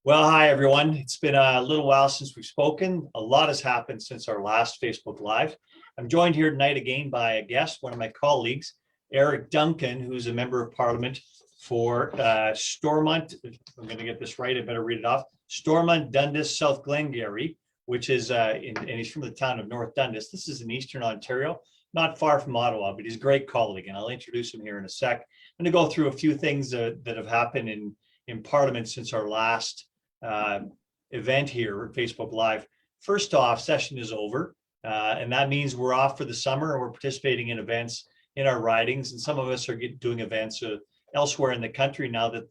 Well, hi everyone. It's been a little while since we've spoken. A lot has happened since our last Facebook Live. I'm joined here tonight again by a guest, one of my colleagues, Eric Duncan, who's a member of Parliament for Stormont. I'm going to get this right. I better read it off. Stormont, Dundas, South Glengarry, which is and he's from the town of North Dundas. This is in Eastern Ontario, not far from Ottawa, but he's a great colleague, and I'll introduce him here in a sec. I'm going to go through a few things that have happened in Parliament since our last event here at Facebook Live. First off, session is over, and that means we're off for the summer and we're participating in events in our ridings, and some of us are doing events elsewhere in the country now that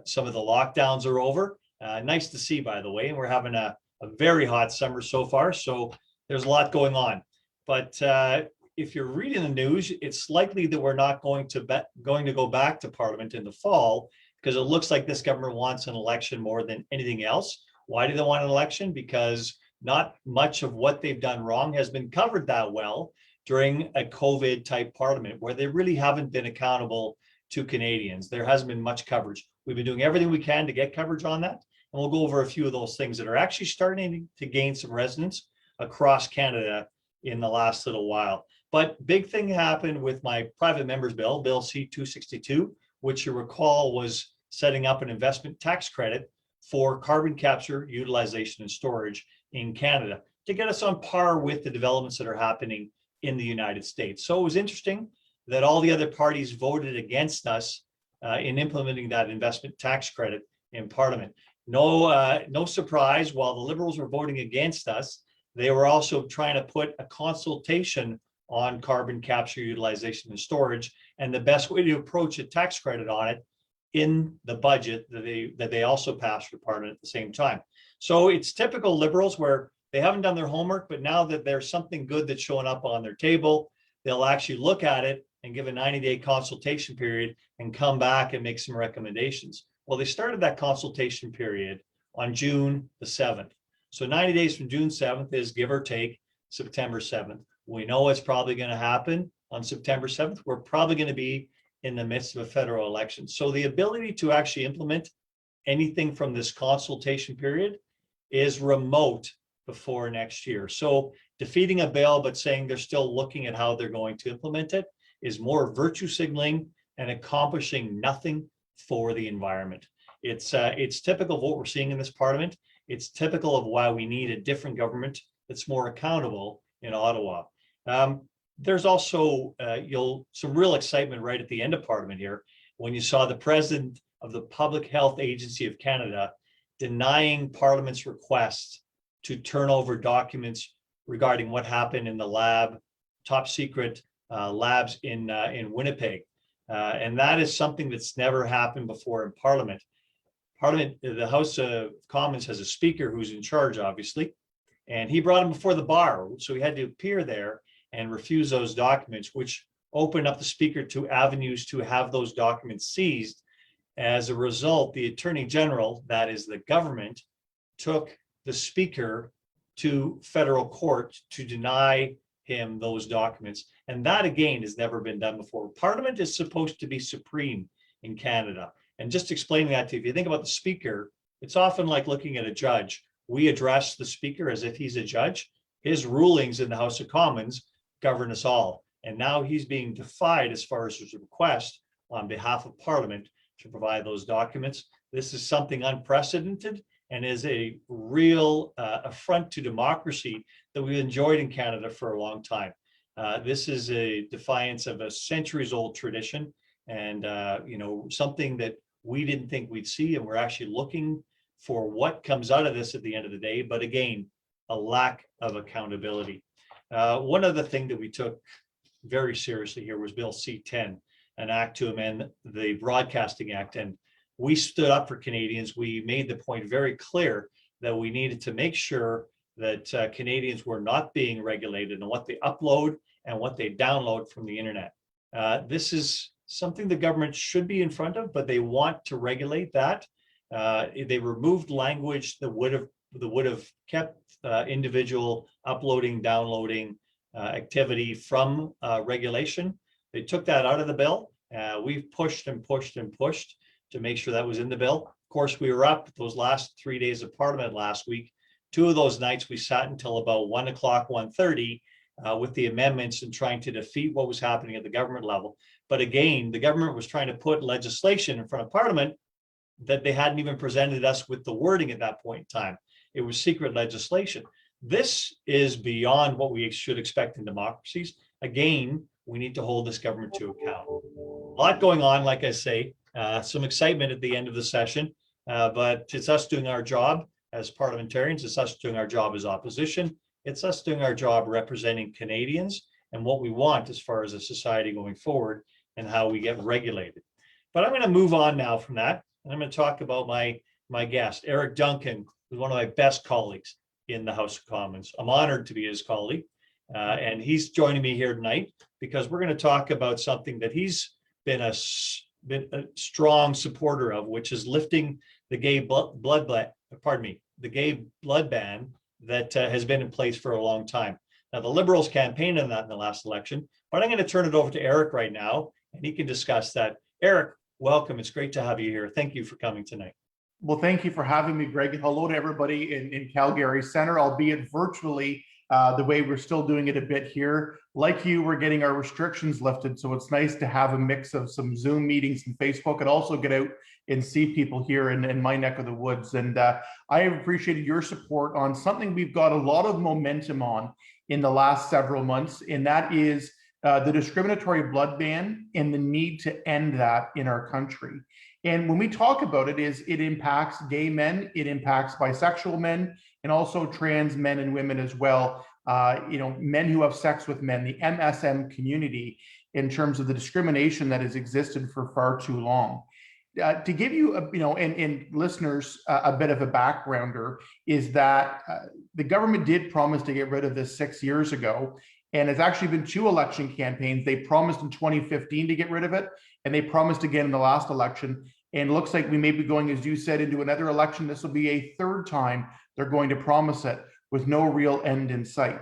some of the lockdowns are over. Nice to see, by the way, and we're having a very hot summer so far, so there's a lot going on. But if you're reading the news, it's likely that we're not going to go back to Parliament in the fall, because it looks like this government wants an election more than anything else. Why do they want an election? Because not much of what they've done wrong has been covered that well during a COVID type Parliament, where they really haven't been accountable to Canadians. There hasn't been much coverage. We've been doing everything we can to get coverage on that. And we'll go over a few of those things that are actually starting to gain some resonance across Canada in the last little while. But big thing happened with my private members bill, Bill C-262, which you recall was setting up an investment tax credit for carbon capture, utilization, and storage in Canada to get us on par with the developments that are happening in the United States. So it was interesting that all the other parties voted against us in implementing that investment tax credit in Parliament. No surprise, while the Liberals were voting against us, they were also trying to put a consultation on carbon capture, utilization, and storage, and the best way to approach a tax credit on it in the budget that they also passed for Parliament at the same time. So it's typical Liberals, where they haven't done their homework, but now that there's something good that's showing up on their table, they'll actually look at it and give a 90-day consultation period and come back and make some recommendations. Well, they started that consultation period on June the 7th. So 90 days from June 7th is, give or take, September 7th. We know it's probably going to happen on September 7th. We're probably going to be in the midst of a federal election. So the ability to actually implement anything from this consultation period is remote before next year. So defeating a bill but saying they're still looking at how they're going to implement it is more virtue signaling and accomplishing nothing for the environment. It's typical of what we're seeing in this Parliament. It's typical of why we need a different government that's more accountable in Ottawa. There's also some real excitement right at the end of Parliament here when you saw the president of the Public Health Agency of Canada denying Parliament's request to turn over documents regarding what happened in the lab, top secret labs in Winnipeg. And that is something that's never happened before in Parliament. The House of Commons has a speaker who's in charge, obviously, and he brought him before the bar. So he had to appear there and refuse those documents, which opened up the speaker to avenues to have those documents seized. As a result, the Attorney General, that is the government, took the speaker to federal court to deny him those documents. And that, again, has never been done before. Parliament is supposed to be supreme in Canada. And just explaining that to you, if you think about the speaker, it's often like looking at a judge. We address the speaker as if he's a judge. His rulings in the House of Commons govern us all. And now he's being defied as far as his request on behalf of Parliament to provide those documents. This is something unprecedented and is a real affront to democracy that we've enjoyed in Canada for a long time. This is a defiance of a centuries-old tradition, and something that we didn't think we'd see, and we're actually looking for what comes out of this at the end of the day. But again, a lack of accountability. One other thing that we took very seriously here was Bill C-10, an act to amend the Broadcasting Act. And we stood up for Canadians. We made the point very clear that we needed to make sure that Canadians were not being regulated on what they upload and what they download from the internet. This is something the government should be in front of, but they want to regulate that. They removed language that would have kept individual uploading, downloading activity from regulation. They took that out of the bill. We've pushed and pushed and pushed to make sure that was in the bill. Of course, we were up those last 3 days of Parliament last week. 2 of those nights we sat until about 1 o'clock, 1:30 with the amendments and trying to defeat what was happening at the government level. But again, the government was trying to put legislation in front of Parliament that they hadn't even presented us with the wording at that point in time. It was secret legislation. This is beyond what we should expect in democracies. Again, we need to hold this government to account. A lot going on, like I say, some excitement at the end of the session, but it's us doing our job as parliamentarians. It's us doing our job as opposition. It's us doing our job representing Canadians and what we want as far as a society going forward and how we get regulated. But I'm going to move on now from that. And I'm going to talk about my guest, Eric Duncan, who's one of my best colleagues in the House of Commons. I'm honored to be his colleague. And he's joining me here tonight because we're going to talk about something that he's been a strong supporter of, which is lifting the gay blood ban that has been in place for a long time. Now, the Liberals campaigned on that in the last election, but I'm going to turn it over to Eric right now, and he can discuss that. Eric, welcome. It's great to have you here. Thank you for coming tonight. Well, thank you for having me, Greg. Hello to everybody in Calgary Centre, albeit virtually, the way we're still doing it a bit here. Like you, we're getting our restrictions lifted, so it's nice to have a mix of some Zoom meetings and Facebook, and also get out and see people here in my neck of the woods. And I have appreciated your support on something we've got a lot of momentum on in the last several months, and that is the discriminatory blood ban and the need to end that in our country. And when we talk about it, it impacts gay men, it impacts bisexual men, and also trans men and women as well. Men who have sex with men, the MSM community, in terms of the discrimination that has existed for far too long. To give you, and listeners, a bit of a backgrounder, is that the government did promise to get rid of this 6 years ago. And it's actually been 2 election campaigns. They promised in 2015 to get rid of it, and they promised again in the last election. And it looks like we may be going, as you said, into another election. This will be a 3rd time they're going to promise it with no real end in sight.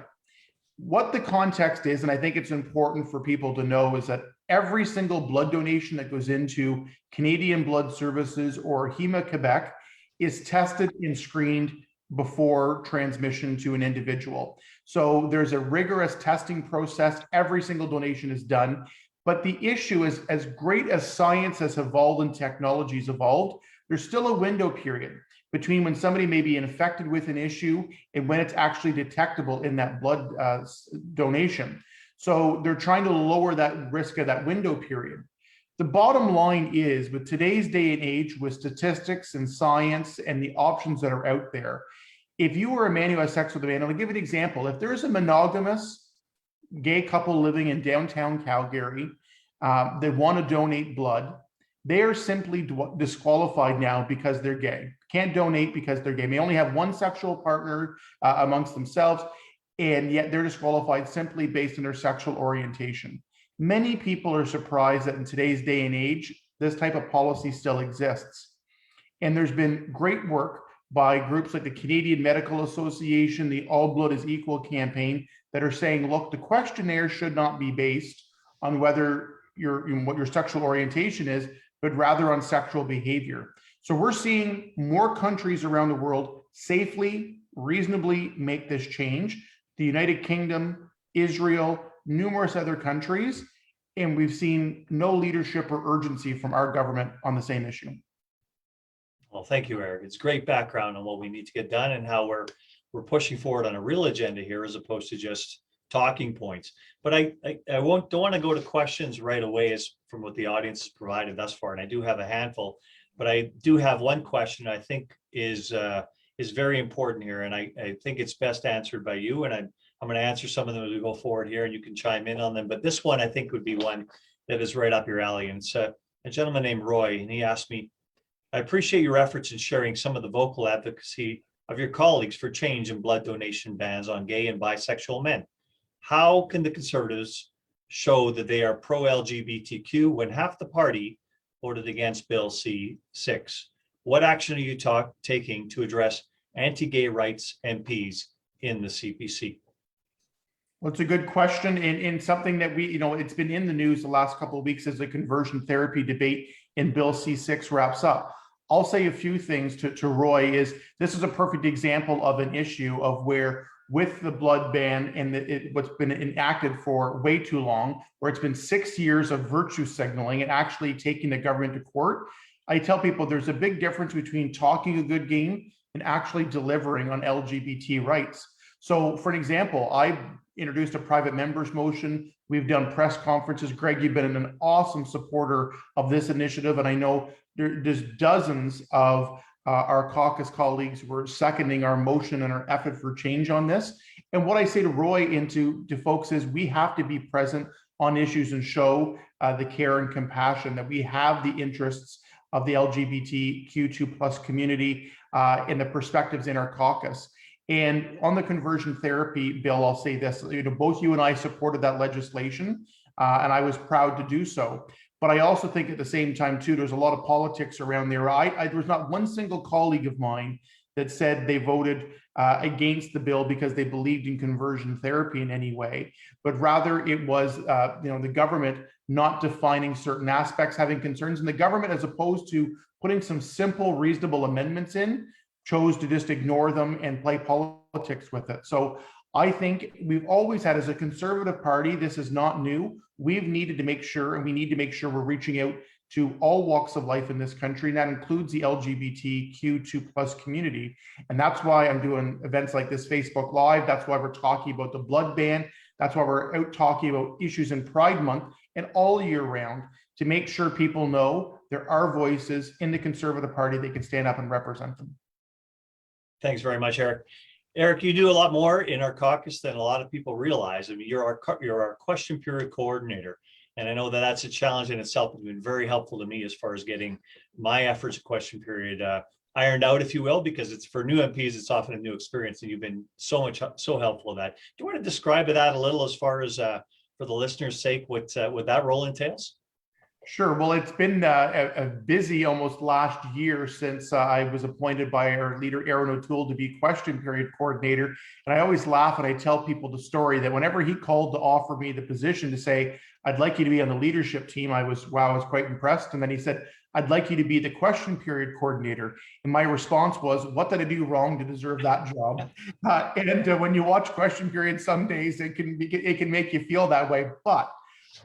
What the context is, and I think it's important for people to know, is that every single blood donation that goes into Canadian Blood Services or HEMA Quebec is tested and screened before transmission to an individual. So there's a rigorous testing process. Every single donation is done. But the issue is, as great as science has evolved and technology has evolved, there's still a window period between when somebody may be infected with an issue and when it's actually detectable in that blood donation. So they're trying to lower that risk of that window period. The bottom line is, with today's day and age, with statistics and science and the options that are out there, if you were a man who has sex with a man, I'll give you an example. If there's a monogamous gay couple living in downtown Calgary, they want to donate blood, they are simply disqualified now because they're gay. Can't donate because they're gay. They only have one sexual partner amongst themselves, and yet they're disqualified simply based on their sexual orientation. Many people are surprised that in today's day and age, this type of policy still exists. And there's been great work by groups like the Canadian Medical Association, the All Blood is Equal campaign, that are saying, look, the questionnaire should not be based on whether what your sexual orientation is, but rather on sexual behavior. So we're seeing more countries around the world safely, reasonably make this change. The United Kingdom, Israel, numerous other countries, and we've seen no leadership or urgency from our government on the same issue. Well, thank you, Eric. It's great background on what we need to get done and how we're pushing forward on a real agenda here as opposed to just talking points. But I don't want to go to questions right away as from what the audience has provided thus far, and I do have a handful, but I do have one question I think is very important here, and I think it's best answered by you, and I'm going to answer some of them as we go forward here, and you can chime in on them. But this one I think would be one that is right up your alley, and it's a gentleman named Roy, and he asked me, I appreciate your efforts in sharing some of the vocal advocacy of your colleagues for change in blood donation bans on gay and bisexual men. How can the Conservatives show that they are pro-LGBTQ when half the party voted against Bill C-6? What action are you taking to address anti-gay rights MPs in the CPC? Well, it's a good question, and something that it's been in the news the last couple of weeks as the conversion therapy debate and Bill C6 wraps up. I'll say a few things to Roy. Is this is a perfect example of an issue of where with the blood ban and what's been enacted for way too long, where it's been 6 years of virtue signaling and actually taking the government to court. I tell people there's a big difference between talking a good game and actually delivering on LGBT rights. So for an example, I introduced a private members motion. We've done press conferences. Greg, you've been an awesome supporter of this initiative. And I know there's dozens of our caucus colleagues were seconding our motion and our effort for change on this. And what I say to Roy and to folks is we have to be present on issues and show the care and compassion that we have the interests of the LGBTQ2 plus community and the perspectives in our caucus. And on the conversion therapy bill, I'll say this, both you and I supported that legislation, and I was proud to do so. But I also think at the same time, too, there's a lot of politics around there. There was not one single colleague of mine that said they voted against the bill because they believed in conversion therapy in any way, but rather it was the government not defining certain aspects, having concerns, and the government, as opposed to putting some simple, reasonable amendments in, chose to just ignore them and play politics with it. So I think we've always had, as a conservative party, this is not new. We've needed to make sure, and we need to make sure we're reaching out to all walks of life in this country, and that includes the LGBTQ2 plus community. And that's why I'm doing events like this Facebook Live. That's why we're talking about the blood ban. That's why we're out talking about issues in Pride Month and all year round to make sure people know there are voices in the Conservative Party that can stand up and represent them. Thanks very much, Eric. Eric, you do a lot more in our caucus than a lot of people realize. I mean, you're our question period coordinator. And I know that that's a challenge in itself. It's been very helpful to me as far as getting my efforts at question period ironed out, if you will, because it's for new MPs, it's often a new experience, and you've been so helpful with that. Do you want to describe that a little as far as for the listeners' sake, what that role entails? Sure. Well, it's been a busy almost last year since I was appointed by our leader, Aaron O'Toole, to be question period coordinator. And I always laugh and I tell people the story that whenever he called to offer me the position to say, I'd like you to be on the leadership team, I was quite impressed. And then he said, I'd like you to be the question period coordinator. And my response was, what did I do wrong to deserve that job? And when you watch question period, some days it can make you feel that way. But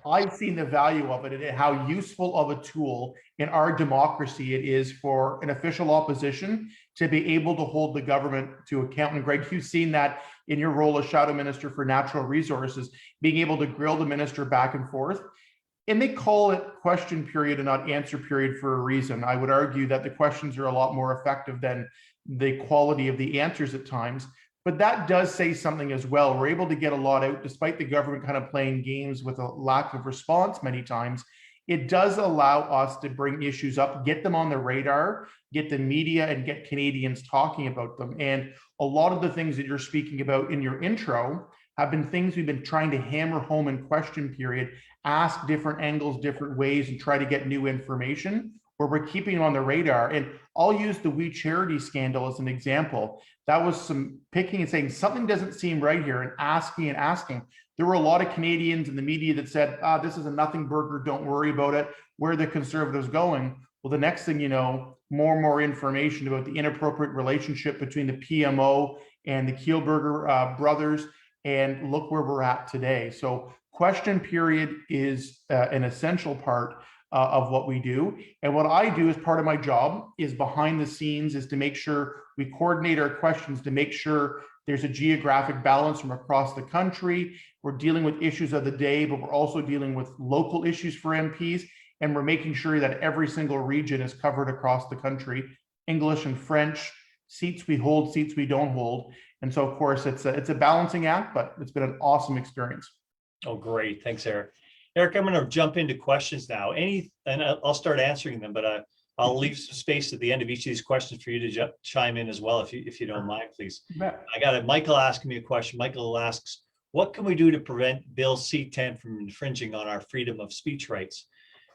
I've seen the value of it and how useful of a tool in our democracy it is for an official opposition to be able to hold the government to account. And Greg, you've seen that in your role as Shadow Minister for Natural Resources, being able to grill the minister back and forth. And they call it question period and not answer period for a reason. I would argue that the questions are a lot more effective than the quality of the answers at times. But that does say something as well. We're able to get a lot out despite the government kind of playing games with a lack of response many times. It does allow us to bring issues up, get them on the radar, get the media and get Canadians talking about them. And a lot of the things that you're speaking about in your intro have been things we've been trying to hammer home in question period, ask different angles, different ways, and try to get new information where we're keeping it on the radar. And I'll use the We Charity scandal as an example. That was some picking and saying something doesn't seem right here and asking and asking. There were a lot of Canadians in the media that said, this is a nothing burger, don't worry about it. Where are the Conservatives going? Well, the next thing you know, more and more information about the inappropriate relationship between the PMO and the Kielburger brothers, and look where we're at today. So question period is an essential part of what we do. And what I do as part of my job is behind the scenes is to make sure we coordinate our questions to make sure there's a geographic balance from across the country. We're dealing with issues of the day, but we're also dealing with local issues for MPs. And we're making sure that every single region is covered across the country, English and French, seats we hold, seats we don't hold. And so, of course, it's a balancing act, but it's been an awesome experience. Oh, great. Thanks, Eric. Eric, I'm going to jump into questions now. And I'll start answering them, but I'll leave some space at the end of each of these questions for you to chime in as well, if you don't mind, please. I got it. Michael asking me a question. Michael asks, what can we do to prevent Bill C-10 from infringing on our freedom of speech rights?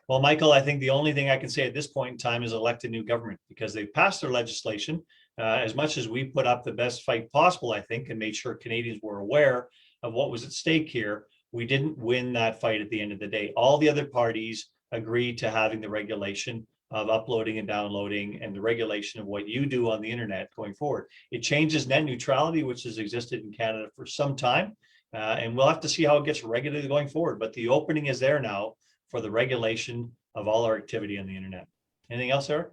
Well, Michael, I think the only thing I can say at this point in time is elect a new government, because they've passed their legislation. As much as we put up the best fight possible, I think, and made sure Canadians were aware of what was at stake here, we didn't win that fight at the end of the day. All the other parties agree to having the regulation of uploading and downloading and the regulation of what you do on the internet going forward. It changes net neutrality, which has existed in Canada for some time. And we'll have to see how it gets regulated going forward. But the opening is there now for the regulation of all our activity on the internet. Anything else, Eric?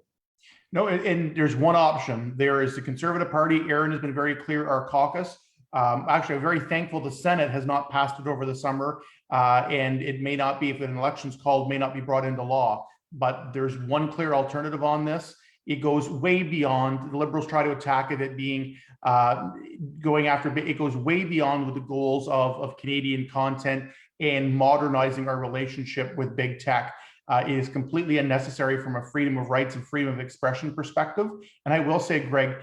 No, and there's one option. There is the Conservative Party. Aaron has been very clear, our caucus. Actually, I'm very thankful the Senate has not passed it over the summer. And it may not be, if an election's called, may not be brought into law. But there's one clear alternative on this. It goes way beyond, the Liberals try to attack it being going after, it goes way beyond with the goals of Canadian content and modernizing our relationship with big tech. It is completely unnecessary from a freedom of rights and freedom of expression perspective. And I will say, Greg,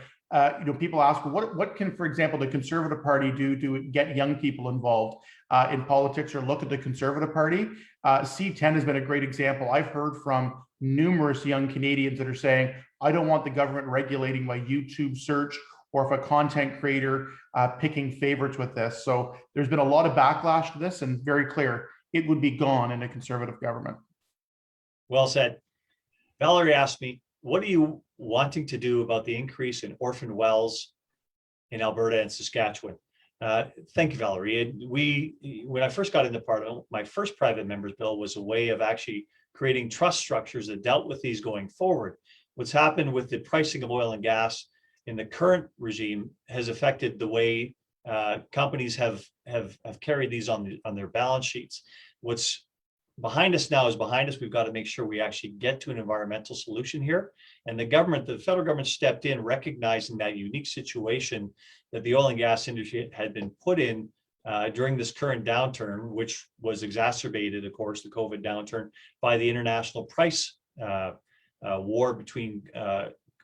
people ask, what can, for example, the Conservative Party do to get young people involved in politics or look at the Conservative Party? C10 has been a great example. I've heard from numerous young Canadians that are saying, I don't want the government regulating my YouTube search or if a content creator picking favorites with this. So there's been a lot of backlash to this, and very clear, it would be gone in a Conservative government. Well said. Valerie asked me, what are you wanting to do about the increase in orphan wells in Alberta and Saskatchewan? Thank you, Valerie. When I first got into Parliament, my first private member's bill was a way of actually creating trust structures that dealt with these going forward. What's happened with the pricing of oil and gas in the current regime has affected the way companies have carried these on their balance sheets. What's behind us now is behind us. We've got to make sure we actually get to an environmental solution here. And the federal government stepped in, recognizing that unique situation that the oil and gas industry had been put in during this current downturn, which was exacerbated, of course, the COVID downturn, by the international price war between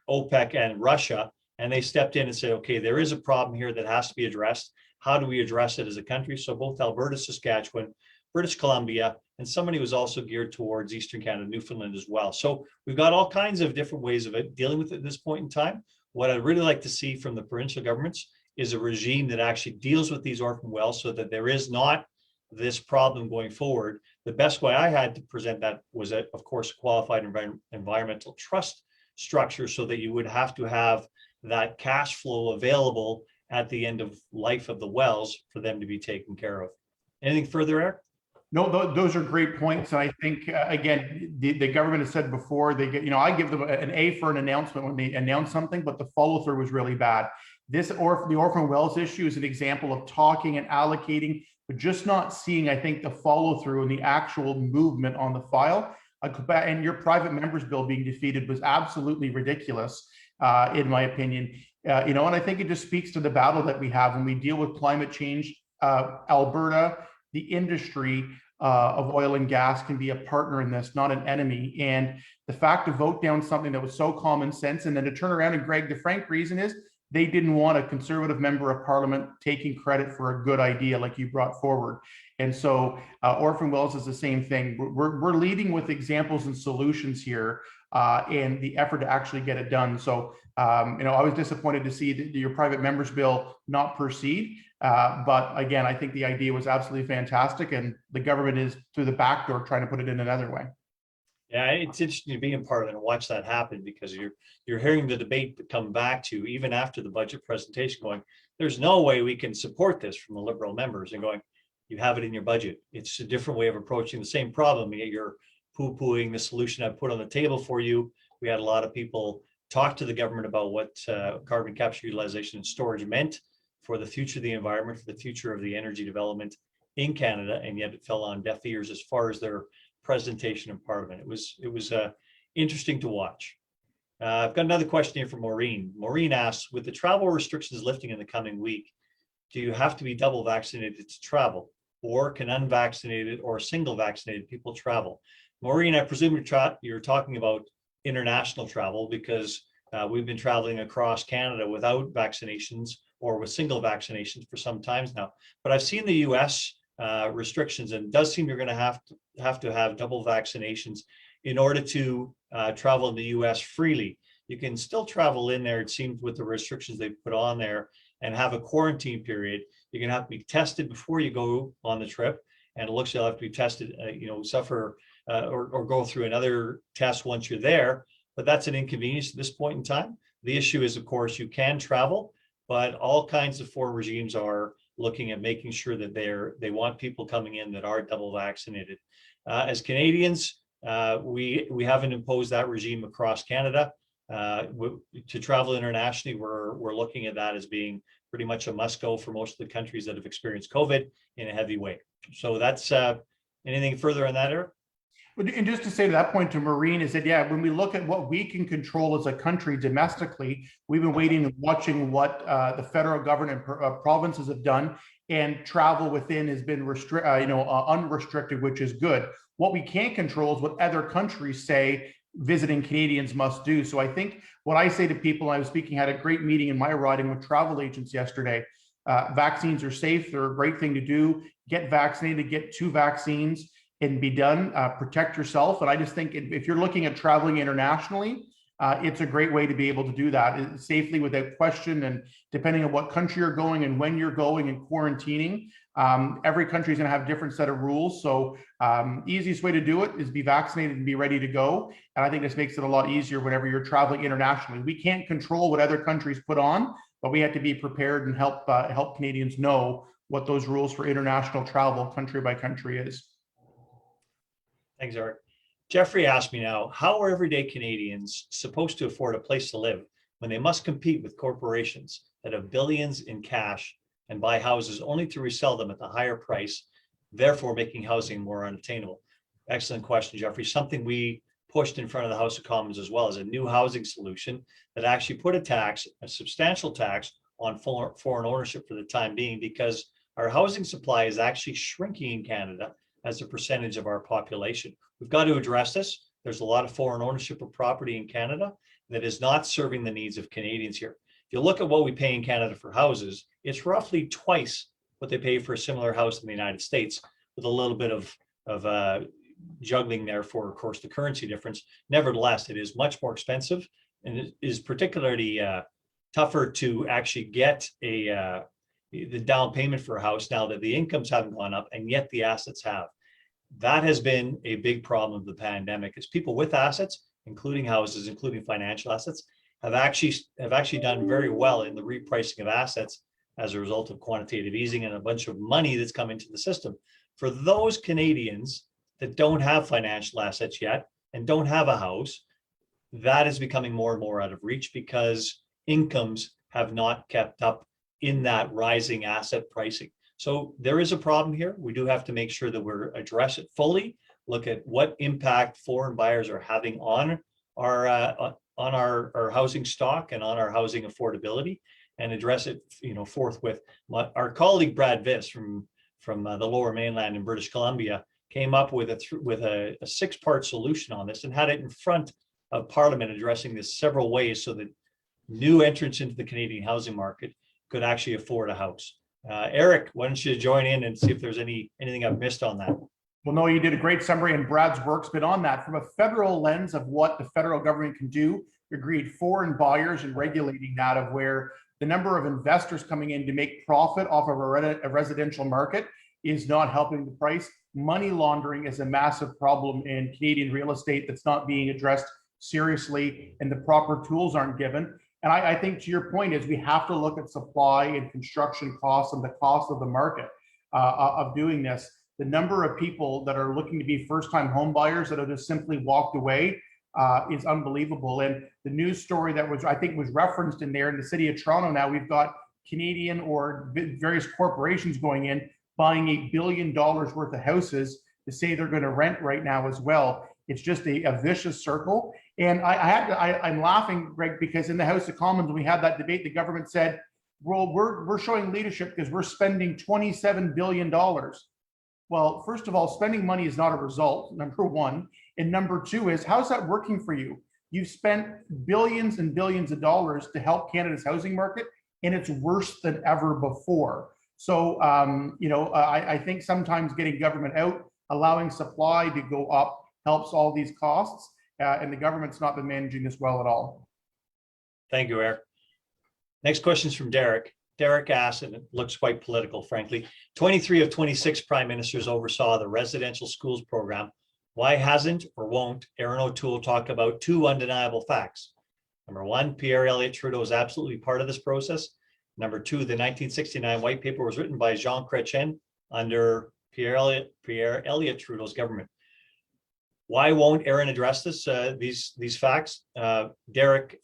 OPEC and Russia. And they stepped in and said, okay, there is a problem here that has to be addressed. How do we address it as a country? So both Alberta, Saskatchewan, British Columbia, and somebody was also geared towards Eastern Canada, Newfoundland as well. So we've got all kinds of different ways of dealing with it at this point in time. What I'd really like to see from the provincial governments is a regime that actually deals with these orphan wells so that there is not this problem going forward. The best way I had to present that was, of course, a qualified environmental trust structure so that you would have to have that cash flow available at the end of life of the wells for them to be taken care of. Anything further, Eric? No, those are great points. And I think, again, the government has said before, they get, I give them an A for an announcement when they announce something, but the follow through was really bad. The orphan wells issue is an example of talking and allocating, but just not seeing, I think, the follow through and the actual movement on the file. And your private member's bill being defeated was absolutely ridiculous, in my opinion. And I think it just speaks to the battle that we have when we deal with climate change. Alberta, the industry of oil and gas can be a partner in this, not an enemy. And the fact to vote down something that was so common sense and then to turn around and, Greg, the frank reason is they didn't want a Conservative member of Parliament taking credit for a good idea like you brought forward. And so orphan wells is the same thing. We're leading with examples and solutions here and the effort to actually get it done. So, I was disappointed to see your private member's bill not proceed. But again, I think the idea was absolutely fantastic, and the government is through the back door trying to put it in another way. Yeah, it's interesting to be in Parliament and watch that happen because you're hearing the debate come back to even after the budget presentation going, there's no way we can support this from the Liberal members, and going, you have it in your budget. It's a different way of approaching the same problem. Yet you're poo-pooing the solution I put on the table for you. We had a lot of people talk to the government about what carbon capture, utilization, and storage meant for the future of the environment, for the future of the energy development in Canada, and yet it fell on deaf ears as far as their presentation in Parliament. It was interesting to watch. I've got another question here from Maureen. Maureen asks, with the travel restrictions lifting in the coming week, do you have to be double vaccinated to travel, or can unvaccinated or single vaccinated people travel? Maureen, I presume you're talking about international travel because we've been traveling across Canada without vaccinations or with single vaccinations for some times now. But I've seen the US restrictions, and it does seem you're going to have double vaccinations in order to travel in the US freely. You can still travel in there, it seems, with the restrictions they put on there, and have a quarantine period. You're going to have to be tested before you go on the trip, and it looks like you'll have to be tested, suffer or go through another test once you're there. But that's an inconvenience at this point in time. The issue is, of course, you can travel, but all kinds of foreign regimes are looking at making sure that they want people coming in that are double vaccinated. As Canadians, we haven't imposed that regime across Canada. To travel internationally, we're looking at that as being pretty much a must go for most of the countries that have experienced COVID in a heavy way. So that's anything further on that, Eric? And just to say to that point to Maureen is that, yeah, when we look at what we can control as a country domestically, we've been waiting and watching what the federal government and provinces have done, and travel within has been unrestricted, which is good. What we can't control is what other countries say visiting Canadians must do. So I think what I say to people, I was speaking, had a great meeting in my riding with travel agents yesterday. Vaccines are safe. They're a great thing to do. Get vaccinated, get 2 vaccines and be done. Protect yourself. And I just think if you're looking at traveling internationally, it's a great way to be able to do that safely without question. And depending on what country you're going and when you're going and quarantining, every country is going to have a different set of rules. So easiest way to do it is be vaccinated and be ready to go. And I think this makes it a lot easier whenever you're traveling internationally. We can't control what other countries put on, but we have to be prepared and help Canadians know what those rules for international travel country by country is. Thanks, Eric. Jeffrey asked me now, how are everyday Canadians supposed to afford a place to live when they must compete with corporations that have billions in cash and buy houses only to resell them at the higher price, therefore making housing more unattainable? Excellent question, Jeffrey. Something we pushed in front of the House of Commons as well as a new housing solution that actually put a substantial tax on foreign ownership for the time being, because our housing supply is actually shrinking in Canada as a percentage of our population. We've got to address this. There's a lot of foreign ownership of property in Canada that is not serving the needs of Canadians here. If you look at what we pay in Canada for houses, it's roughly twice what they pay for a similar house in the United States, with a little bit of juggling there for, of course, the currency difference. Nevertheless, it is much more expensive, and it is particularly tougher to actually get the down payment for a house now that the incomes haven't gone up and yet the assets have. That has been a big problem of the pandemic, is people with assets, including houses, including financial assets, have actually done very well in the repricing of assets as a result of quantitative easing and a bunch of money that's come into the system. For those Canadians that don't have financial assets yet and don't have a house, that is becoming more and more out of reach because incomes have not kept up in that rising asset pricing. So there is a problem here. We do have to make sure that we address it fully, look at what impact foreign buyers are having on our housing stock and on our housing affordability, and address it, forthwith. Our colleague Brad Viss from the Lower Mainland in British Columbia came up with a 6-part solution on this and had it in front of Parliament, addressing this several ways so that new entrants into the Canadian housing market could actually afford a house. Eric, why don't you join in and see if there's anything I've missed on that? Well, no, you did a great summary, and Brad's work's been on that. From a federal lens of what the federal government can do, agreed foreign buyers and regulating that, of where the number of investors coming in to make profit off of a residential market is not helping the price. Money laundering is a massive problem in Canadian real estate that's not being addressed seriously, and the proper tools aren't given. And I think to your point is we have to look at supply and construction costs and the cost of the market of doing this. The number of people that are looking to be first-time home buyers that have just simply walked away is unbelievable. And the news story that was referenced in there, in the city of Toronto now, we've got Canadian or various corporations going in, buying $1 billion worth of houses to say they're going to rent right now as well. It's just a vicious circle. And I'm laughing, Greg, because in the House of Commons, when we had that debate, the government said, well, we're showing leadership because we're spending $27 billion. Well, first of all, spending money is not a result, number one. And number two is, how's that working for you? You've spent billions and billions of dollars to help Canada's housing market, and it's worse than ever before. So, I think sometimes getting government out, allowing supply to go up, helps all these costs, and the government's not been managing this well at all. Thank you, Eric. Next question is from Derek. Derek asked, and it looks quite political, frankly, 23 of 26 prime ministers oversaw the residential schools program Why hasn't or won't Aaron O'Toole talk about two undeniable facts? Number one, Pierre Elliott Trudeau is absolutely part of this process. Number two, the 1969 white paper was written by Jean Chrétien under Pierre Elliott Trudeau's government. Why won't Aaron address these facts? Derek,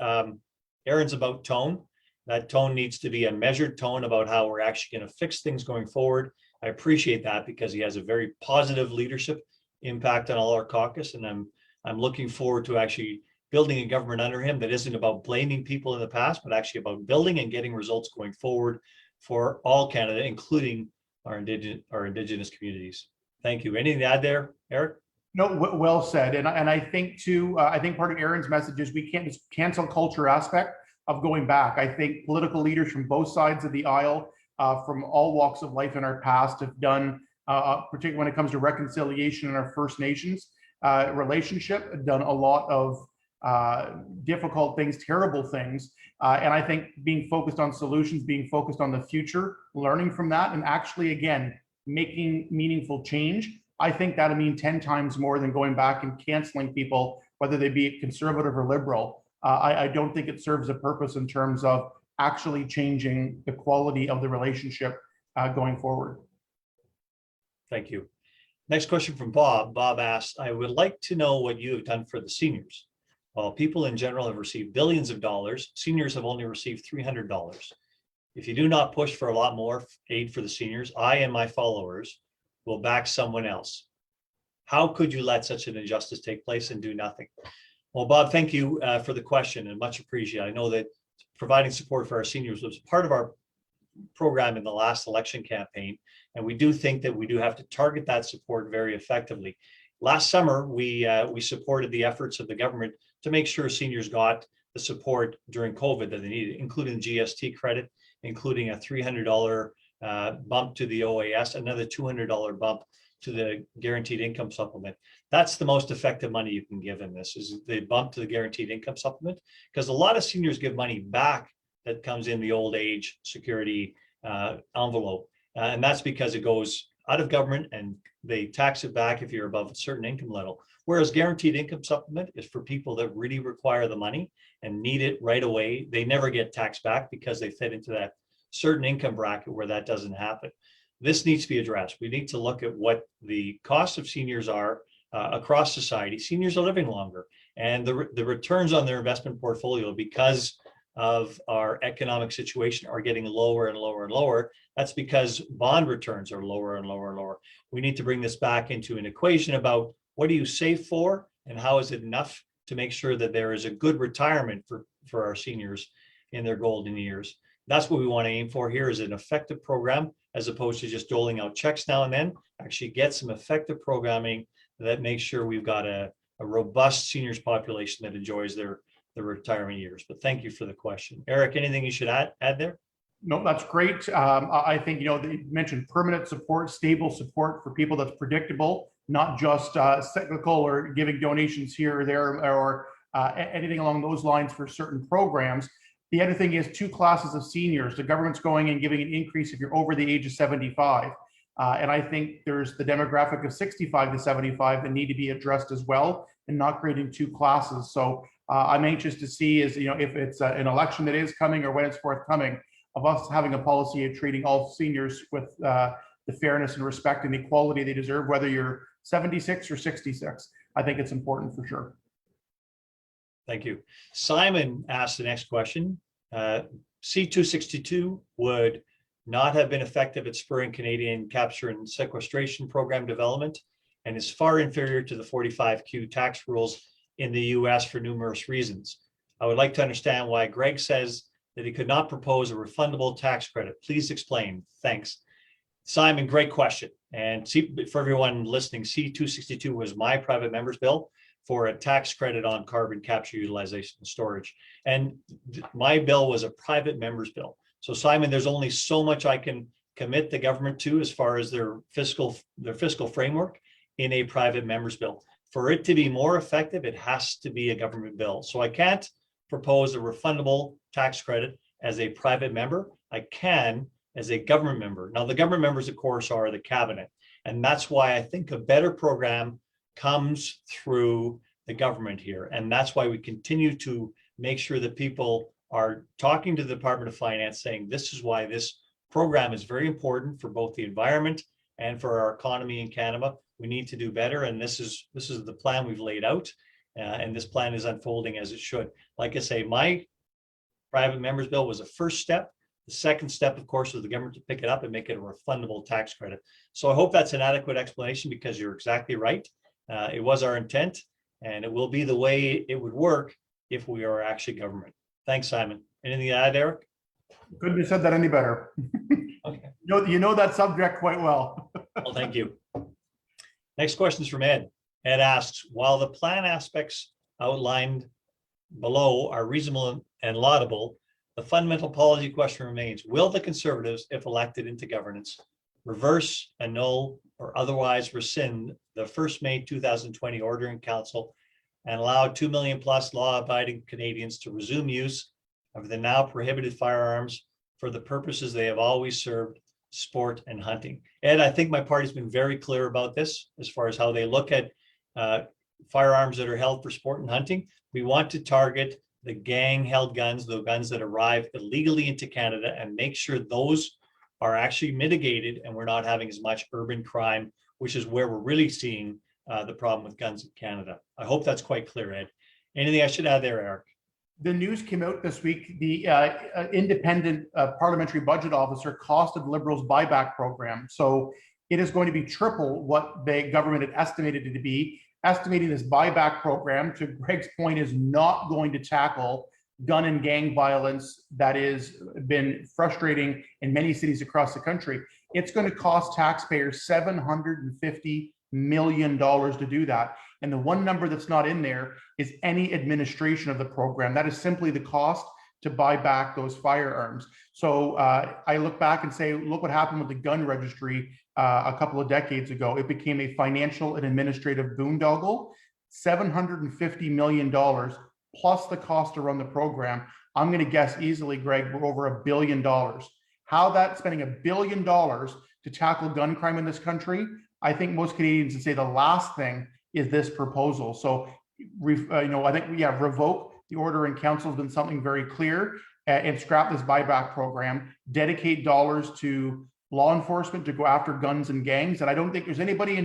Aaron's about tone. That tone needs to be a measured tone about how we're actually going to fix things going forward. I appreciate that because he has a very positive leadership impact on all our caucus, and I'm looking forward to actually building a government under him that isn't about blaming people in the past, but actually about building and getting results going forward for all Canada, including our Indigenous communities. Thank you. Anything to add there, Eric? No, well said. And I think too, I think part of Aaron's message is we can't just cancel culture aspect of going back. I think political leaders from both sides of the aisle, from all walks of life in our past, have done, particularly when it comes to reconciliation in our First Nations relationship, done a lot of difficult things, terrible things. And I think being focused on solutions, being focused on the future, learning from that, and actually, again, making meaningful change, I think that'll mean 10 times more than going back and canceling people, whether they be conservative or liberal. I don't think it serves a purpose in terms of actually changing the quality of the relationship going forward. Thank you. Next question from Bob. Bob asked, I would like to know what you have done for the seniors. While people in general have received billions of dollars, seniors have only received $300. If you do not push for a lot more aid for the seniors, I and my followers will back someone else. How could you let such an injustice take place and do nothing? Well, Bob, thank you for the question and much appreciated. I know that providing support for our seniors was part of our program in the last election campaign, and we do think that we do have to target that support very effectively. Last summer, we supported the efforts of the government to make sure seniors got the support during COVID that they needed, including GST credit, including a $300 bump to the OAS, another $200 bump to the guaranteed income supplement. That's the most effective money you can give in this, is the bump to the guaranteed income supplement, because a lot of seniors give money back that comes in the old age security envelope. And that's because it goes out of government and they tax it back if you're above a certain income level. Whereas guaranteed income supplement is for people that really require the money and need it right away. They never get taxed back because they fit into that certain income bracket where that doesn't happen. This needs to be addressed. We need to look at what the costs of seniors are across society. Seniors are living longer, and the returns on their investment portfolio, because of our economic situation, are getting lower and lower and lower. That's because bond returns are lower and lower and lower. We need to bring this back into an equation about what do you save for and how is it enough to make sure that there is a good retirement for our seniors in their golden years. That's what we want to aim for here, is an effective program, as opposed to just doling out checks now and then. Actually get some effective programming that makes sure we've got a robust seniors population that enjoys their retirement years. But thank you for the question. Eric, anything you should add there? No, that's great. I think, they mentioned permanent support, stable support for people that's predictable, not just cyclical or giving donations here or there or anything along those lines for certain programs. The other thing is 2 classes of seniors. The government's going and giving an increase if you're over the age of 75. And I think there's the demographic of 65 to 75 that need to be addressed as well, and not creating 2 classes. So I'm anxious to see if it's an election that is coming or when it's forthcoming, of us having a policy of treating all seniors with the fairness and respect and equality they deserve, whether you're 76 or 66. I think it's important for sure. Thank you. Simon asked the next question. C-262 would not have been effective at spurring Canadian capture and sequestration program development, and is far inferior to the 45Q tax rules in the US for numerous reasons. I would like to understand why Greg says that he could not propose a refundable tax credit. Please explain. Thanks. Simon, great question. And for everyone listening, C-262 was my private member's bill for a tax credit on carbon capture, utilization, and storage. And my bill was a private member's bill. So Simon, there's only so much I can commit the government to as far as their fiscal framework in a private member's bill. For it to be more effective, it has to be a government bill. So I can't propose a refundable tax credit as a private member. I can as a government member. Now, the government members, of course, are the cabinet. And that's why I think a better program comes through the government here. And that's why we continue to make sure that people are talking to the Department of Finance saying, this is why this program is very important for both the environment and for our economy in Canada. We need to do better. And this is the plan we've laid out. And this plan is unfolding as it should. Like I say, my private members bill was a first step. The second step, of course, was the government to pick it up and make it a refundable tax credit. So I hope that's an adequate explanation, because you're exactly right. It was our intent, and it will be the way it would work if we are actually government. Thanks, Simon. Anything to add, Eric? Couldn't have said that any better. Okay. You know that subject quite well. Well, thank you. Next question is from Ed. Ed asks, while the plan aspects outlined below are reasonable and laudable, the fundamental policy question remains: will the Conservatives, if elected into governance, reverse, annul, or otherwise rescind the 1st May 2020 order in council and allow 2 million plus law-abiding Canadians to resume use of the now prohibited firearms for the purposes they have always served, sport and hunting? Ed, I think my party's been very clear about this as far as how they look at firearms that are held for sport and hunting. We want to target the gang-held guns, the guns that arrive illegally into Canada, and make sure those are actually mitigated and we're not having as much urban crime, which is where we're really seeing the problem with guns in Canada. I hope that's quite clear, Ed. Anything I should add there, Eric? The news came out this week. The independent parliamentary budget officer costed Liberals' buyback program. So it is going to be triple what the government had estimated it to be. Estimating this buyback program, to Greg's point, is not going to tackle gun and gang violence that has been frustrating in many cities across the country. It's going to cost taxpayers $750 million to do that. And the one number that's not in there is any administration of the program. That is simply the cost to buy back those firearms. So I look back and say, look what happened with the gun registry a couple of decades ago. It became a financial and administrative boondoggle. $750 million plus the cost to run the program. I'm going to guess easily, Greg, we're over $1 billion. How that spending $1 billion to tackle gun crime in this country, I think most Canadians would say the last thing is this proposal. So, I think, revoke the order in council has been something very clear, and scrap this buyback program, dedicate dollars to law enforcement to go after guns and gangs. And I don't think there's anybody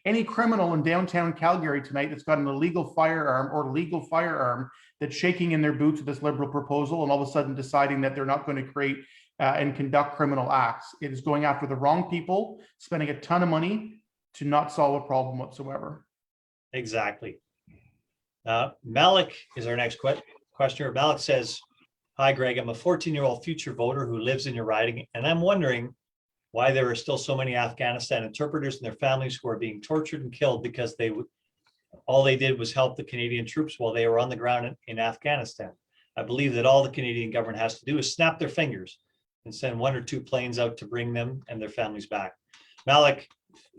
any criminal in downtown Calgary tonight that's got an illegal firearm or legal firearm that's shaking in their boots with this Liberal proposal and all of a sudden deciding that they're not going to create and conduct criminal acts. It is going after the wrong people, spending a ton of money to not solve a problem whatsoever. Exactly. Malik is our next questioner. Malik says, hi, Greg, I'm a 14-year-old future voter who lives in your riding, and I'm wondering why there are still so many Afghanistan interpreters and their families who are being tortured and killed because all they did was help the Canadian troops while they were on the ground in Afghanistan. I believe that all the Canadian government has to do is snap their fingers and send 1 or 2 planes out to bring them and their families back. Malik,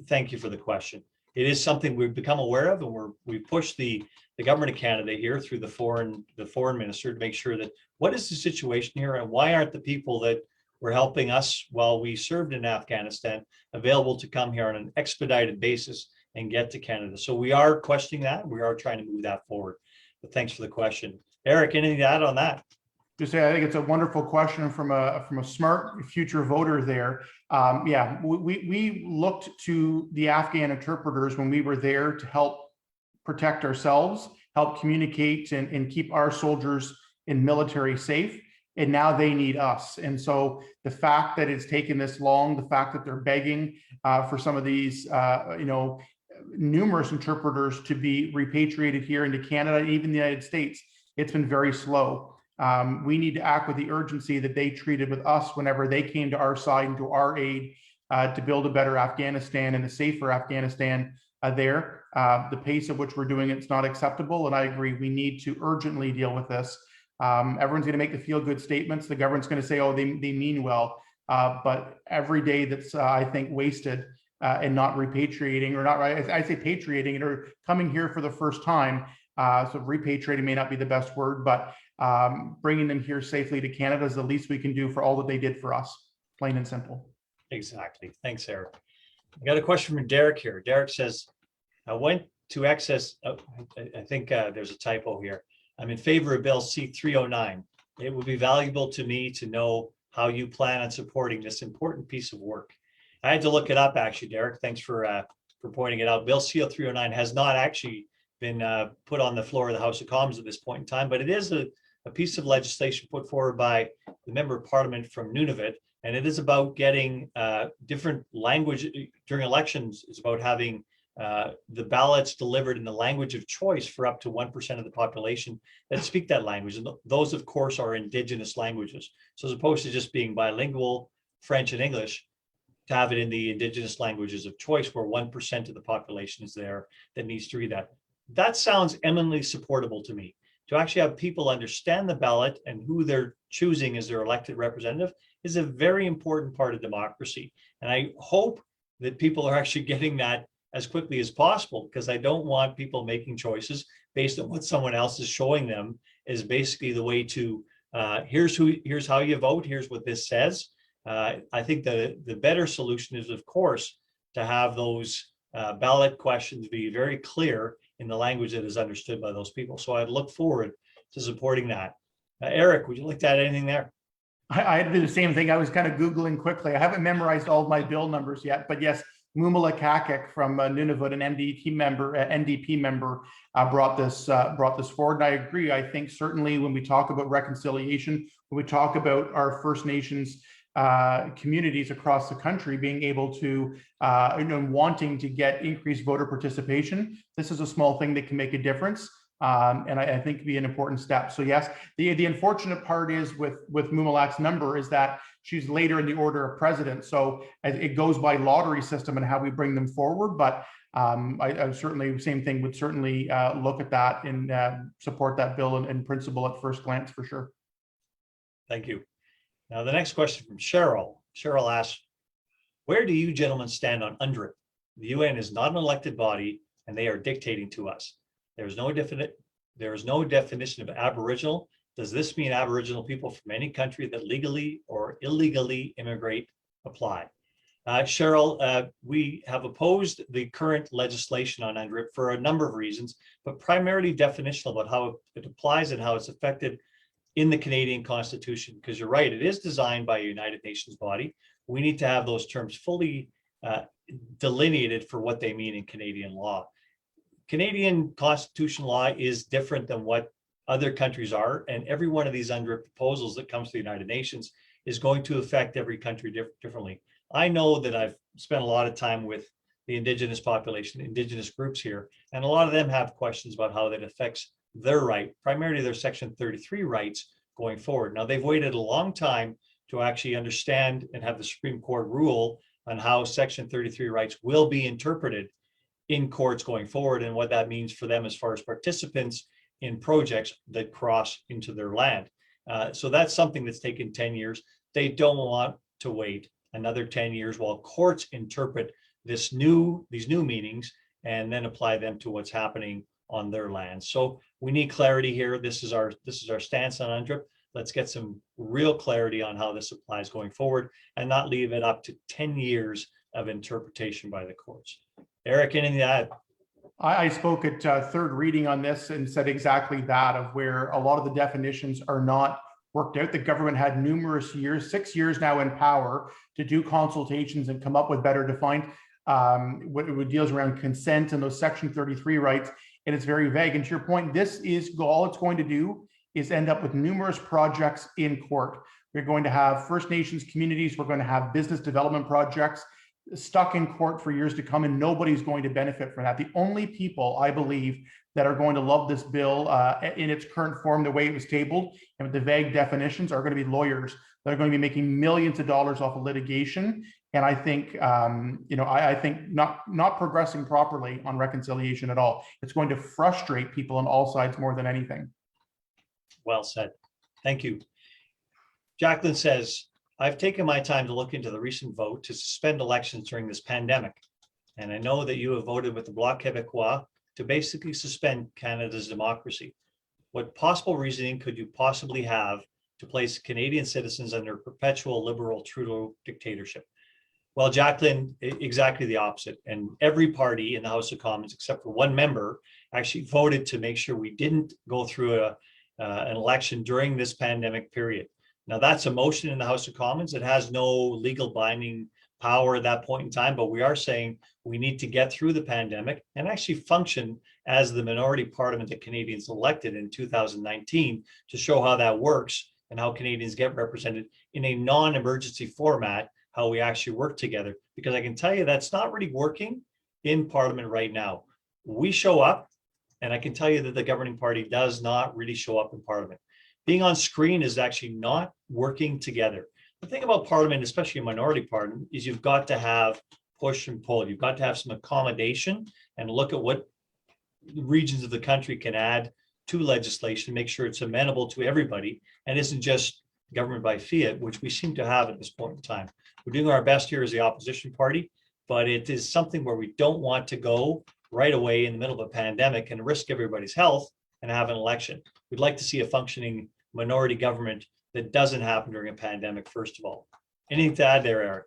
thank you for the question. It is something we've become aware of, and we push the government of Canada here through the foreign minister to make sure that what is the situation here and why aren't the people that were helping us while we served in Afghanistan available to come here on an expedited basis and get to Canada. So we are questioning that. We are trying to move that forward. But thanks for the question. Eric, anything to add on that? Just say, I think it's a wonderful question from a smart future voter there. We looked to the Afghan interpreters when we were there to help protect ourselves, help communicate and keep our soldiers in military safe. And now they need us. And so the fact that it's taken this long, the fact that they're begging for some of these, numerous interpreters to be repatriated here into Canada, even the United States, it's been very slow. We need to act with the urgency that they treated with us whenever they came to our side and to our aid to build a better Afghanistan and a safer Afghanistan there. The pace at which we're doing it's not acceptable. And I agree, we need to urgently deal with this. Everyone's going to make the feel-good statements. The government's going to say, oh, they mean well. But every day that's, I think, wasted and not repatriating, or not, I say patriating, or coming here for the first time. So repatriating may not be the best word, but bringing them here safely to Canada is the least we can do for all that they did for us, plain and simple. Exactly. Thanks, Eric. I got a question from Derek here. Derek says, I went to access, I think there's a typo here. I'm in favor of Bill C-309. It would be valuable to me to know how you plan on supporting this important piece of work. I had to look it up, actually, Derek. Thanks for pointing it out. Bill C-309 has not actually been put on the floor of the House of Commons at this point in time, but it is a piece of legislation put forward by the member of parliament from Nunavut, and it is about getting different language during elections. It's about having the ballots delivered in the language of choice for up to 1% of the population that speak that language. And those, of course, are Indigenous languages. So as opposed to just being bilingual, French and English, to have it in the Indigenous languages of choice where 1% of the population is there that needs to read that. That sounds eminently supportable to me. To actually have people understand the ballot and who they're choosing as their elected representative is a very important part of democracy. And I hope that people are actually getting that as quickly as possible, because I don't want people making choices based on what someone else is showing them is basically the way to, here's how you vote, here's what this says. I think the better solution is, of course, to have those ballot questions be very clear in the language that is understood by those people. So I'd look forward to supporting that. Eric, would you like to add anything there? I did the same thing. I was kind of Googling quickly. I haven't memorized all of my bill numbers yet, but yes, Mumala Kakik from Nunavut, an NDP member, brought this forward. And I agree. I think certainly when we talk about reconciliation, when we talk about our First Nations communities across the country being able to, wanting to get increased voter participation, this is a small thing that can make a difference. And I think be an important step. So yes, the unfortunate part is with Mumalak's number is that she's later in the order of precedence. So it goes by lottery system and how we bring them forward. But I certainly, same thing, would certainly look at that and support that bill in principle at first glance for sure. Thank you. Now, the next question from Cheryl. Cheryl asks, where do you gentlemen stand on UNDRIP? The UN is not an elected body and they are dictating to us. There is no definition of Aboriginal. Does this mean Aboriginal people from any country that legally or illegally immigrate apply? Cheryl, we have opposed the current legislation on UNDRIP for a number of reasons, but primarily definitional about how it applies and how it's affected in the Canadian Constitution, because you're right, it is designed by a United Nations body. We need to have those terms fully delineated for what they mean in Canadian law. Canadian Constitution law is different than what other countries are, and every one of these UNDRIP proposals that comes to the United Nations is going to affect every country differently. I know that I've spent a lot of time with the Indigenous population, Indigenous groups here, and a lot of them have questions about how that affects their right, primarily their Section 33 rights going forward. Now, they've waited a long time to actually understand and have the Supreme Court rule on how Section 33 rights will be interpreted in courts going forward and what that means for them as far as participants in projects that cross into their land. So that's something that's taken 10 years. They don't want to wait another 10 years while courts interpret these new meanings and then apply them to what's happening on their land. So we need clarity here. This is our stance on UNDRIP. Let's get some real clarity on how this applies going forward and not leave it up to 10 years of interpretation by the courts. Eric, anything to add? I spoke at third reading on this and said exactly that, of where a lot of the definitions are not worked out. The government had numerous years, 6 years now in power to do consultations and come up with better defined what deals around consent and those Section 33 rights. And it's very vague. And to your point, this is all it's going to do is end up with numerous projects in court. We're going to have First Nations communities. We're going to have business development projects stuck in court for years to come, and nobody's going to benefit from that. The only people, I believe, that are going to love this bill in its current form, the way it was tabled, and with the vague definitions, are going to be lawyers that are going to be making millions of dollars off of litigation. And I think, I think not progressing properly on reconciliation at all. It's going to frustrate people on all sides more than anything. Well said. Thank you. Jacqueline says, I've taken my time to look into the recent vote to suspend elections during this pandemic. And I know that you have voted with the Bloc Québécois to basically suspend Canada's democracy. What possible reasoning could you possibly have to place Canadian citizens under perpetual liberal Trudeau dictatorship? Well, Jacqueline, exactly the opposite. And every party in the House of Commons, except for one member, actually voted to make sure we didn't go through an election during this pandemic period. Now, that's a motion in the House of Commons. It has no legal binding power at that point in time, but we are saying we need to get through the pandemic and actually function as the minority parliament that Canadians elected in 2019 to show how that works and how Canadians get represented in a non-emergency format, how we actually work together. Because I can tell you that's not really working in Parliament right now. We show up, and I can tell you that the governing party does not really show up in Parliament. Being on screen is actually not working together. The thing about Parliament, especially a minority parliament, is you've got to have push and pull. You've got to have some accommodation and look at what regions of the country can add to legislation, make sure it's amenable to everybody and isn't just government by fiat, which we seem to have at this point in time. We're doing our best here as the opposition party, but it is something where we don't want to go right away in the middle of a pandemic and risk everybody's health and have an election. We'd like to see a functioning minority government that doesn't happen during a pandemic, first of all. Anything to add there, Eric?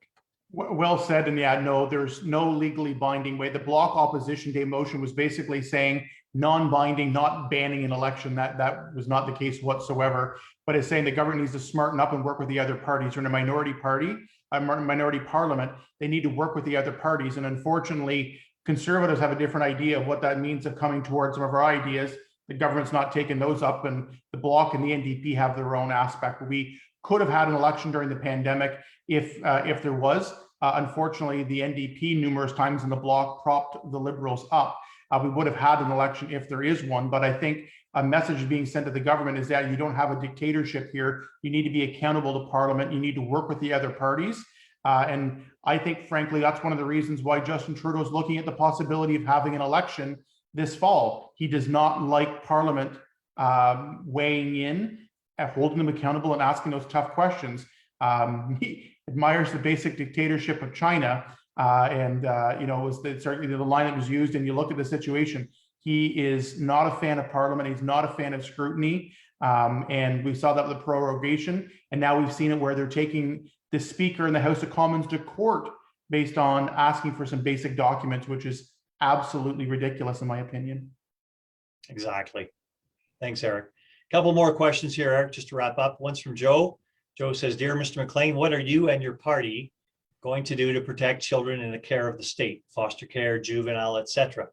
Well said. And yeah, no, there's no legally binding way. The Bloc Opposition Day motion was basically saying non-binding, not banning an election. That was not the case whatsoever. But it's saying the government needs to smarten up and work with the other parties. We're in a minority party, a minority parliament. They need to work with the other parties. And unfortunately, Conservatives have a different idea of what that means of coming towards some of our ideas. The government's not taking those up, and the Bloc and the NDP have their own aspect. We could have had an election during the pandemic if there was. Unfortunately, the NDP numerous times in the Bloc propped the Liberals up. We would have had an election if there is one, but I think a message being sent to the government is that you don't have a dictatorship here. You need to be accountable to Parliament. You need to work with the other parties. And I think, frankly, that's one of the reasons why Justin Trudeau is looking at the possibility of having an election this fall. He does not like Parliament weighing in and holding them accountable and asking those tough questions. He admires the basic dictatorship of China, was certainly the line that was used. And you look at the situation, he is not a fan of Parliament. He's not a fan of scrutiny. And we saw that with the prorogation. And now we've seen it where they're taking the Speaker in the House of Commons to court based on asking for some basic documents, which is absolutely ridiculous, in my opinion. Exactly. Thanks, Eric. A couple more questions here, Eric, just to wrap up. One's from Joe. Joe says, "Dear Mr. McLean, what are you and your party going to do to protect children in the care of the state, foster care, juvenile, etc.?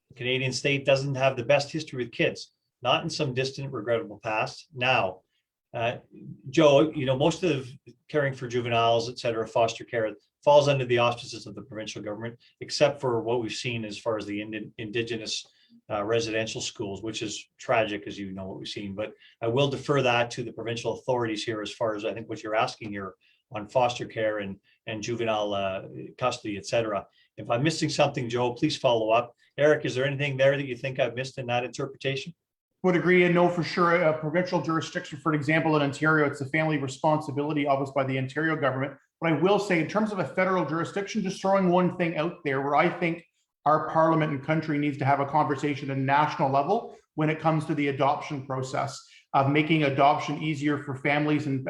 The Canadian state doesn't have the best history with kids, not in some distant, regrettable past. Now, Joe, most of caring for juveniles, etc., foster care falls under the auspices of the provincial government, except for what we've seen as far as the Indigenous residential schools, which is tragic, as you know what we've seen. But I will defer that to the provincial authorities here as far as I think what you're asking here on foster care and juvenile custody, etc. If I'm missing something, Joe, please follow up. Eric, is there anything there that you think I've missed in that interpretation? Would agree and know for sure. A provincial jurisdiction, for example, in Ontario, it's a family responsibility, obviously by the Ontario government. But I will say, in terms of a federal jurisdiction, just throwing one thing out there where I think our parliament and country needs to have a conversation at a national level when it comes to the adoption process of making adoption easier for families and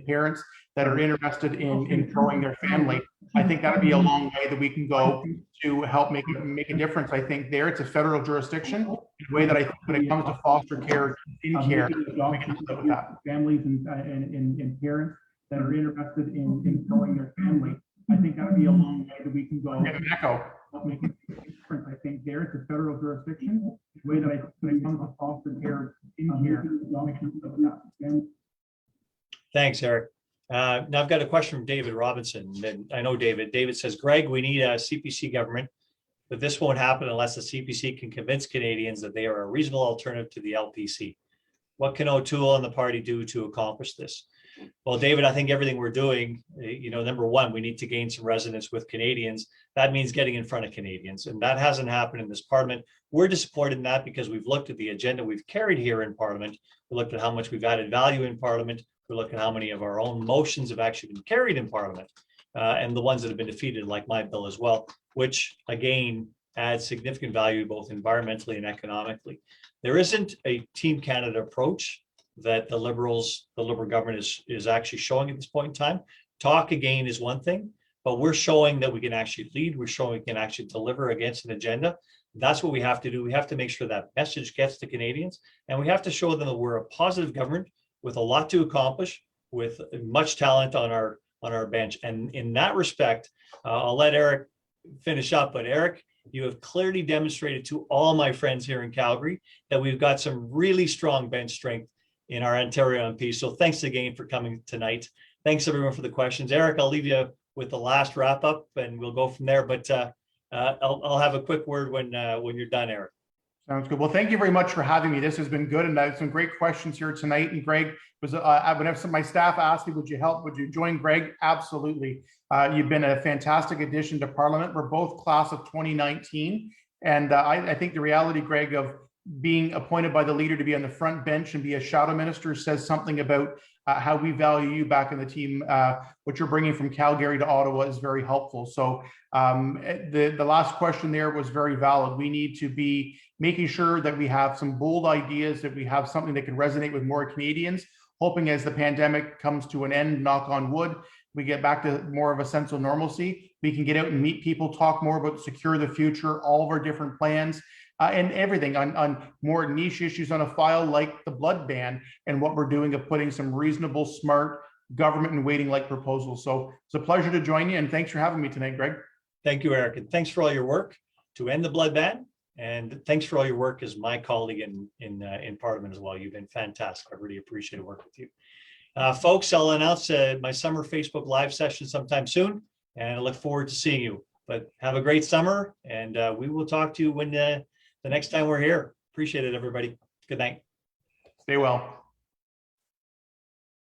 parents that are interested in growing their family. I think that would be a long way that we can go to help make a difference. I think there it's a federal jurisdiction. The way that I think when it comes to foster care, in care, we can live with that. Families and parents that are interested in growing their family. I think that would be a long way that we can go. Help make a difference. I think there it's a federal jurisdiction. The way that I think when it comes to foster care, in care, we can live with that. Thanks, Eric. Now I've got a question from David Robinson. And I know David. David says, "Greg, we need a CPC government, but this won't happen unless the CPC can convince Canadians that they are a reasonable alternative to the LPC. What can O'Toole and the party do to accomplish this?" Well, David, I think everything we're doing, number one, we need to gain some resonance with Canadians. That means getting in front of Canadians, and that hasn't happened in this parliament. We're disappointed in that because we've looked at the agenda we've carried here in parliament. We looked at how much we've added value in parliament. We look at how many of our own motions have actually been carried in parliament, and the ones that have been defeated, like my bill as well, which again adds significant value both environmentally and economically. There isn't a Team Canada approach that the Liberal government is actually showing at this point in time. Talk again is one thing, but we're showing that we can actually lead. We're showing we can actually deliver against an agenda. That's what we have to do. We have to make sure that message gets to Canadians, and we have to show them that we're a positive government with a lot to accomplish, with much talent on our bench. And in that respect, I'll let Eric finish up, but Eric, you have clearly demonstrated to all my friends here in Calgary that we've got some really strong bench strength in our Ontario MP. So thanks again for coming tonight. Thanks everyone for the questions. Eric, I'll leave you with the last wrap up and we'll go from there. But I'll have a quick word when you're done, Eric. Sounds good. Well, thank you very much for having me. This has been good, and I had some great questions here tonight. And Greg was, whenever some of my staff asked me, "Would you help? Would you join Greg?" Absolutely. You've been a fantastic addition to Parliament. We're both class of 2019, and I think the reality, Greg, of being appointed by the leader to be on the front bench and be a shadow minister says something about how we value you back in the team. What you're bringing from Calgary to Ottawa is very helpful. So the last question there was very valid. We need to be making sure that we have some bold ideas, that we have something that can resonate with more Canadians, hoping as the pandemic comes to an end, knock on wood, we get back to more of a sense of normalcy. We can get out and meet people, talk more about secure the future, all of our different plans, and everything on more niche issues on a file like the blood ban and what we're doing of putting some reasonable, smart government and waiting like proposals. So it's a pleasure to join you, and thanks for having me tonight, Greg. Thank you, Eric, and thanks for all your work to end the blood ban. And thanks for all your work as my colleague in Parliament as well. You've been fantastic. I really appreciate working with you. Folks, I'll announce my summer Facebook Live session sometime soon, and I look forward to seeing you. But have a great summer, and we will talk to you when the next time we're here. Appreciate it, everybody. Good night. Stay well.